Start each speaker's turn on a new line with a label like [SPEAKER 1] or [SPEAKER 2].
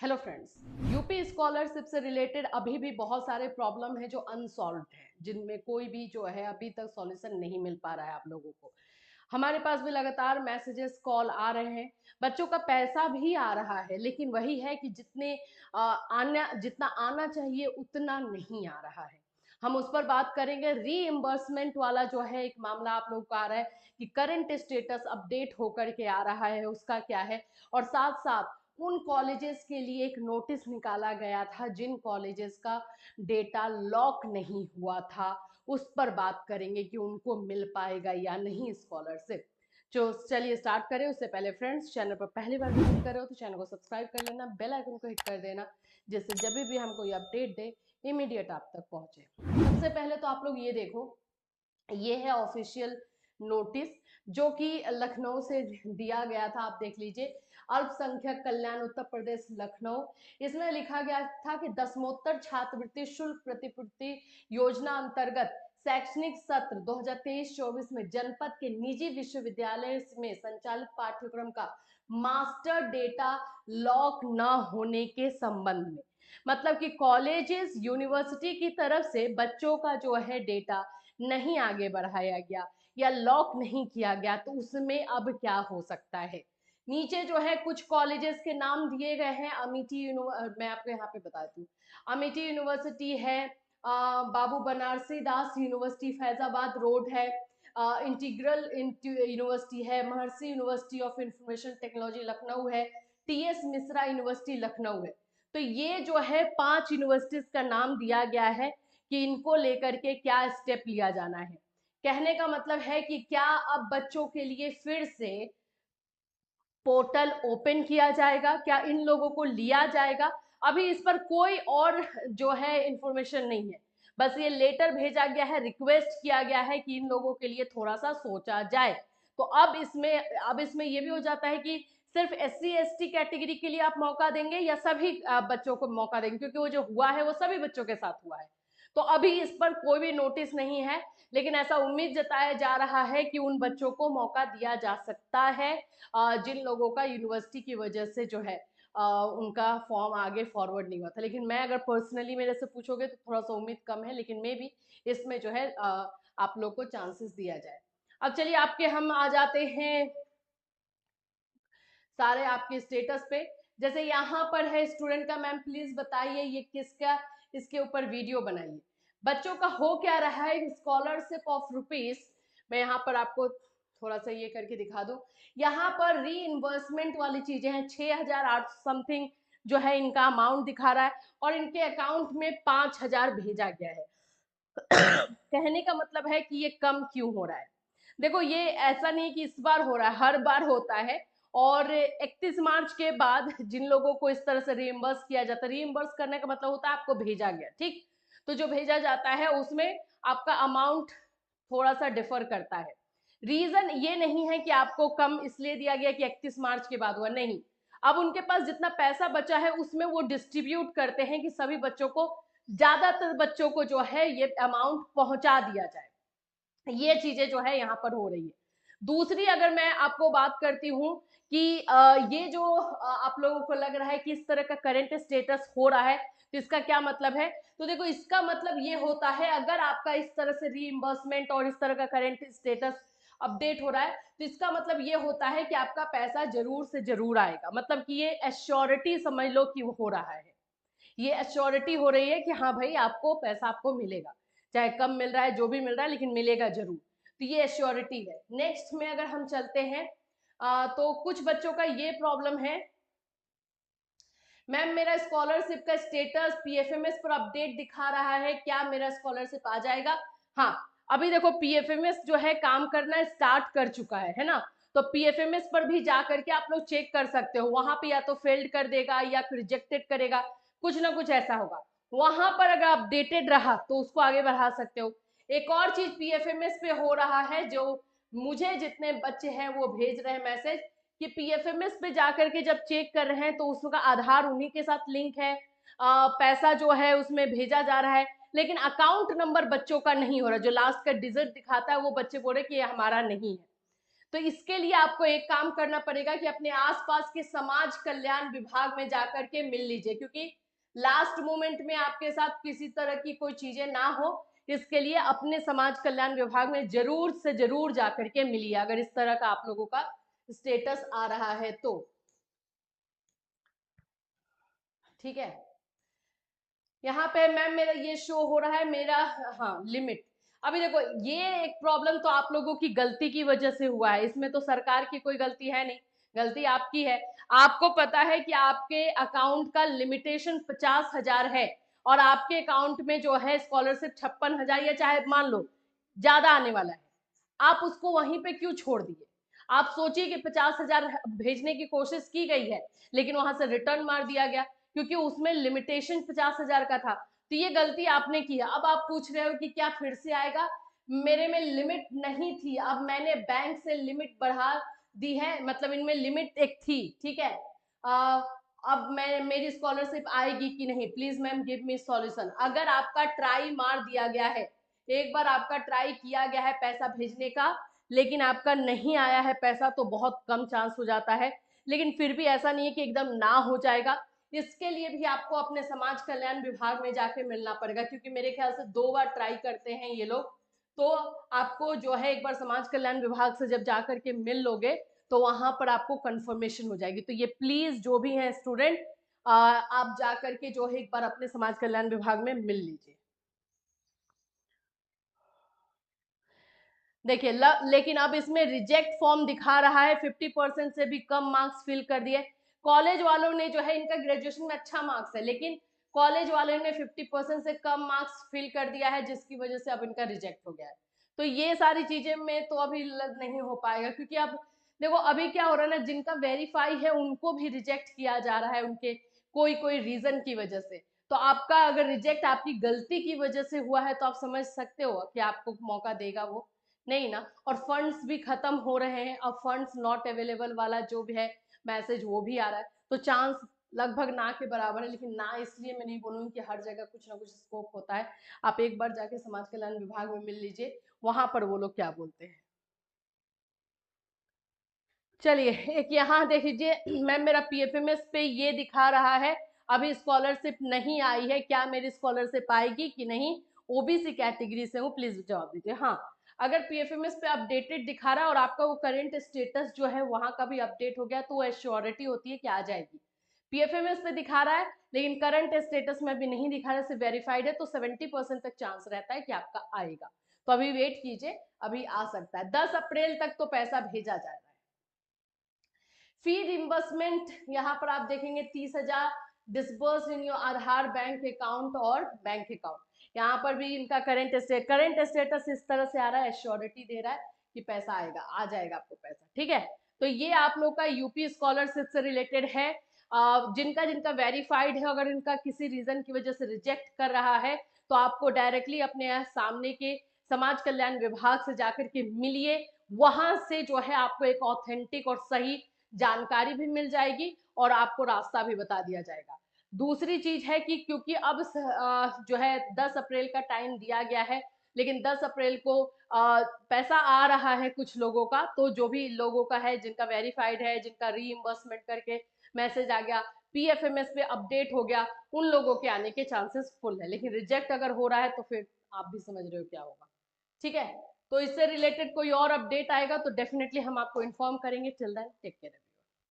[SPEAKER 1] Hello friends. UP scholarship से related अभी भी बहुत सारे प्रॉब्लम है जो अनसॉल्व्ड है, जिनमें कोई भी जो है अभी तक सॉल्यूशन नहीं मिल पा रहा है आप लोगों को। हमारे पास भी लगातार मैसेजेस कॉल आ रहे हैं, बच्चों का पैसा भी आ रहा है, लेकिन वही है कि जितना आना चाहिए उतना नहीं आ रहा है। हम उस पर बात करेंगे। रीइंबर्समेंट वाला जो है एक मामला आप लोगों का आ रहा है कि करंट स्टेटस अपडेट होकर के आ रहा है, उसका क्या है। और साथ साथ उन कॉलेजेस के लिए एक नोटिस निकाला गया था जिन कॉलेजेस का डेटा लॉक नहीं हुआ था, उस पर बात करेंगे कि उनको मिल पाएगा या नहीं स्कॉलरशिप। तो चलिए स्टार्ट करें। उससे पहले फ्रेंड्स, चैनल पर पहली बार विजिट कर रहे हो तो चैनल को सब्सक्राइब कर लेना, बेल आइकन को हिट कर देना, जिससे जब भी हम कोई अपडेट दे इमीडिएट आप तक पहुंचे। सबसे पहले तो आप लोग ये देखो, ये है ऑफिशियल नोटिस जो कि लखनऊ से दिया गया था। आप देख लीजिए, अल्पसंख्यक कल्याण उत्तर प्रदेश लखनऊ। इसमें लिखा गया था कि दसमोत्तर छात्रवृत्ति शुल्क प्रतिपूर्ति योजना अंतर्गत शैक्षणिक सत्र 2023-24 में जनपद के निजी विश्वविद्यालय में संचालित पाठ्यक्रम का मास्टर डेटा लॉक न होने के संबंध में, मतलब कि कॉलेजेस यूनिवर्सिटी की तरफ से बच्चों का जो है डेटा नहीं आगे बढ़ाया गया या लॉक नहीं किया गया, तो उसमें अब क्या हो सकता है। नीचे जो है कुछ कॉलेजेस के नाम दिए गए हैं। मैं आपको यहाँ पे बताती हूँ। अमिटी यूनिवर्सिटी है, बाबू बनारसी दास यूनिवर्सिटी फैजाबाद रोड है, इंटीग्रल यूनिवर्सिटी है, महर्षि university of information technology Lucknow है, टीएस मिश्रा यूनिवर्सिटी लखनऊ है। तो ये जो है 5 यूनिवर्सिटीज का नाम दिया गया है कि इनको लेकर के क्या स्टेप लिया जाना है। कहने का मतलब है कि क्या अब बच्चों के लिए फिर से पोर्टल ओपन किया जाएगा, क्या इन लोगों को लिया जाएगा। अभी इस पर कोई और जो है इंफॉर्मेशन नहीं है, बस ये लेटर भेजा गया है, रिक्वेस्ट किया गया है कि इन लोगों के लिए थोड़ा सा सोचा जाए। तो अब इसमें ये भी हो जाता है कि सिर्फ SC ST कैटेगरी के लिए आप मौका देंगे या सभी बच्चों को मौका देंगे, क्योंकि वो जो हुआ है वो सभी बच्चों के साथ हुआ है। तो अभी इस पर कोई भी नोटिस नहीं है, लेकिन ऐसा उम्मीद जताया जा रहा है कि उन बच्चों को मौका दिया जा सकता है जिन लोगों का यूनिवर्सिटी की वजह से जो है उनका फॉर्म आगे फॉरवर्ड नहीं हुआ था। लेकिन मैं अगर पर्सनली मेरे से पूछोगे तो थोड़ा सा उम्मीद कम है, लेकिन मे भी इसमें जो है आप लोग को चांसेस दिया जाए। अब चलिए आपके हम आ जाते हैं सारे आपके स्टेटस पे। जैसे यहाँ पर है स्टूडेंट का, मैम प्लीज बताइए ये किसका, इसके ऊपर वीडियो बनाइए। बच्चों का हो क्या रहा है, स्कॉलरशिप ऑफ रुपीज। मैं यहाँ पर आपको थोड़ा सा ये करके दिखा दूं। यहाँ पर री इन्वर्समेंट वाली चीजें हैं, 6,800 समथिंग जो है इनका अमाउंट दिखा रहा है, और इनके अकाउंट में 5,000 भेजा गया है। कहने का मतलब है कि ये कम क्यों हो रहा है। देखो, ये ऐसा नहीं कि इस बार हो रहा है, हर बार होता है। और 31 मार्च के बाद जिन लोगों को इस तरह से रीइंबर्स किया जाता है, रीइंबर्स करने का मतलब होता है आपको भेजा गया, ठीक। तो जो भेजा जाता है उसमें आपका अमाउंट थोड़ा सा डिफर करता है। रीजन ये नहीं है कि आपको कम इसलिए दिया गया कि 31 मार्च के बाद हुआ, नहीं। अब उनके पास जितना पैसा बचा है उसमें वो डिस्ट्रीब्यूट करते हैं कि सभी बच्चों को, ज्यादातर बच्चों को जो है ये अमाउंट पहुंचा दिया जाए। ये चीजें जो है यहाँ पर हो रही है। दूसरी अगर मैं आपको बात करती हूँ कि ये जो आप लोगों को लग रहा है कि इस तरह का करंट स्टेटस हो रहा है, तो इसका क्या मतलब है। तो देखो, इसका मतलब ये होता है, अगर आपका इस तरह से रीइंबर्समेंट और इस तरह का करंट स्टेटस अपडेट हो रहा है, तो इसका मतलब ये होता है कि आपका पैसा जरूर से जरूर आएगा। मतलब कि ये एश्योरिटी समझ लो कि वो हो रहा है, ये एश्योरिटी हो रही है कि हाँ भाई आपको पैसा आपको मिलेगा, चाहे कम मिल रहा है जो भी मिल रहा है, लेकिन मिलेगा जरूर। तो ये एश्योरिटी है। नेक्स्ट में अगर हम चलते हैं तो कुछ बच्चों का ये प्रॉब्लम है, मैम मेरा स्कॉलरशिप का स्टेटस पीएफएमएस पर अपडेट दिखा रहा है, क्या मेरा स्कॉलरशिप आ जाएगा। हाँ, अभी देखो पीएफएमएस जो है काम करना स्टार्ट कर चुका है ना। तो पीएफएमएस पर भी जा करके आप लोग चेक कर सकते हो, वहां पे या तो फेल्ड कर देगा या रिजेक्टेड करेगा, कुछ ना कुछ ऐसा होगा। वहां पर अगर अपडेटेड रहा तो उसको आगे बढ़ा सकते हो। एक और चीज पीएफएमएस पे हो रहा है, जो मुझे जितने बच्चे हैं वो भेज रहे हैं मैसेज कि पीएफएमएस पे जाकर के जब चेक कर रहे हैं तो उसका आधार उन्हीं के साथ लिंक है, पैसा जो है उसमें भेजा जा रहा है, लेकिन अकाउंट नंबर बच्चों का नहीं हो रहा, जो लास्ट का डिजिट दिखाता है वो बच्चे बोल रहे कि ये हमारा नहीं है। तो इसके लिए आपको एक काम करना पड़ेगा कि अपने आसपास के समाज कल्याण विभाग में जाकर के मिल लीजिए, क्योंकि लास्ट मोमेंट में आपके साथ किसी तरह की कोई चीजें ना हो, इसके लिए अपने समाज कल्याण विभाग में जरूर से जरूर जाकर के मिलिए अगर इस तरह का आप लोगों का स्टेटस आ रहा है तो। ठीक है, यहाँ पे मैम मेरा ये शो हो रहा है मेरा, हाँ लिमिट। अभी देखो ये एक प्रॉब्लम तो आप लोगों की गलती की वजह से हुआ है, इसमें तो सरकार की कोई गलती है नहीं, गलती आपकी है। आपको पता है कि आपके अकाउंट का लिमिटेशन 50,000 है और आपके अकाउंट में जो है स्कॉलरशिप 56,000 या चाहे मान लो ज्यादा आने वाला है, आप उसको वहीं पे क्यों छोड़ दिए? आप सोचिए कि 50,000 भेजने की कोशिश की गई है लेकिन वहां से रिटर्न मार दिया गया क्योंकि उसमें लिमिटेशन 50,000 का था। तो ये गलती आपने की है। अब आप पूछ रहे हो कि क्या फिर से आएगा? मेरे में लिमिट नहीं थी, अब मैंने बैंक से लिमिट बढ़ा दी है, मतलब इनमें लिमिट एक थी, ठीक है। अब मैं मेरी स्कॉलरशिप आएगी कि नहीं, please ma'am give me solution. अगर आपका ट्राई मार दिया गया है, एक बार आपका ट्राई किया गया है पैसा भेजने का लेकिन आपका नहीं आया है पैसा, तो बहुत कम चांस हो जाता है, लेकिन फिर भी ऐसा नहीं है कि एकदम ना हो जाएगा। इसके लिए भी आपको अपने समाज कल्याण विभाग में जाके मिलना पड़ेगा, क्योंकि मेरे ख्याल से 2 बार ट्राई करते हैं ये लोग। तो आपको जो है एक बार समाज कल्याण विभाग से जब जाकर के मिल लोगे तो वहां पर आपको कंफर्मेशन हो जाएगी। तो ये प्लीज जो भी हैं स्टूडेंट, आप जाकर के जो है एक बार अपने समाज कल्याण विभाग में मिल लीजिए। देखिए लेकिन अब इसमें रिजेक्ट फॉर्म दिखा रहा है, 50% से भी कम मार्क्स फिल कर दिए। कॉलेज वालों ने जो है, इनका ग्रेजुएशन में अच्छा मार्क्स है लेकिन कॉलेज वालों ने 50% से कम मार्क्स फिल कर दिया है, जिसकी वजह से अब इनका रिजेक्ट हो गया है। तो ये सारी चीजें में तो अभी नहीं हो पाएगा, क्योंकि अब देखो अभी क्या हो रहा है ना, जिनका वेरीफाई है उनको भी रिजेक्ट किया जा रहा है उनके कोई कोई रीजन की वजह से। तो आपका अगर रिजेक्ट आपकी गलती की वजह से हुआ है तो आप समझ सकते हो कि आपको मौका देगा वो नहीं ना। और फंड्स भी खत्म हो रहे हैं, अब फंड्स नॉट अवेलेबल वाला जो भी है मैसेज वो भी आ रहा है, तो चांस लगभग ना के बराबर है। लेकिन ना इसलिए मैं नहीं बोलूंगी कि हर जगह कुछ ना कुछ स्कोप होता है। आप एक बार जाके समाज कल्याण विभाग में मिल लीजिए, वहां पर वो लोग क्या बोलते हैं। चलिए एक यहाँ देख लीजिए मैम, मेरा पीएफएमएस पे ये दिखा रहा है अभी स्कॉलरशिप नहीं आई है, क्या मेरी स्कॉलरशिप आएगी कि नहीं? ओबीसी कैटेगरी से हूँ, प्लीज जवाब दीजिए। हाँ, अगर पीएफएमएस पे अपडेटेड दिखा रहा है और आपका वो करंट स्टेटस जो है वहां का भी अपडेट हो गया तो वो एश्योरिटी होती है कि आ जाएगी। पीएफएमएस पे दिखा रहा है लेकिन करंट स्टेटस में भी नहीं दिखा रहा है, वेरीफाइड है, तो 70% तक चांस रहता है कि आपका आएगा। तो अभी वेट कीजिए, अभी आ सकता है, 10 अप्रैल तक तो पैसा भेजा जाएगा। फी रिम्बर्समेंट यहाँ पर आप देखेंगे 30,000 disburse in your Aadhaar bank account और बैंक अकाउंट। यहाँ पर भी इनका करंट स्टेटस इस तरह से आ रहा है, एश्योरिटी दे रहा है कि पैसा आएगा, आ जाएगा आपको पैसा, ठीक है। तो ये आप लोग का यूपी स्कॉलरशिप से रिलेटेड है। जिनका जिनका वेरीफाइड है, अगर इनका किसी रीजन की वजह से रिजेक्ट कर रहा है तो आपको डायरेक्टली अपने सामने के समाज कल्याण विभाग से जाकर के मिलिए, वहां से जो है आपको एक ऑथेंटिक और सही जानकारी भी मिल जाएगी और आपको रास्ता भी बता दिया जाएगा। दूसरी चीज है कि क्योंकि अब जो है 10 अप्रैल का टाइम दिया गया है, लेकिन 10 अप्रैल को पैसा आ रहा है कुछ लोगों का, तो जो भी लोगों का है जिनका वेरीफाइड है, जिनका रीइंबर्समेंट करके मैसेज आ गया, पीएफएमएस पे अपडेट हो गया, उन लोगों के आने के चांसेस फुल है। लेकिन रिजेक्ट अगर हो रहा है तो फिर आप भी समझ रहे हो क्या होगा, ठीक है। तो इससे रिलेटेड कोई और अपडेट आएगा तो डेफिनेटली हम आपको इन्फॉर्म करेंगे। Till then take care.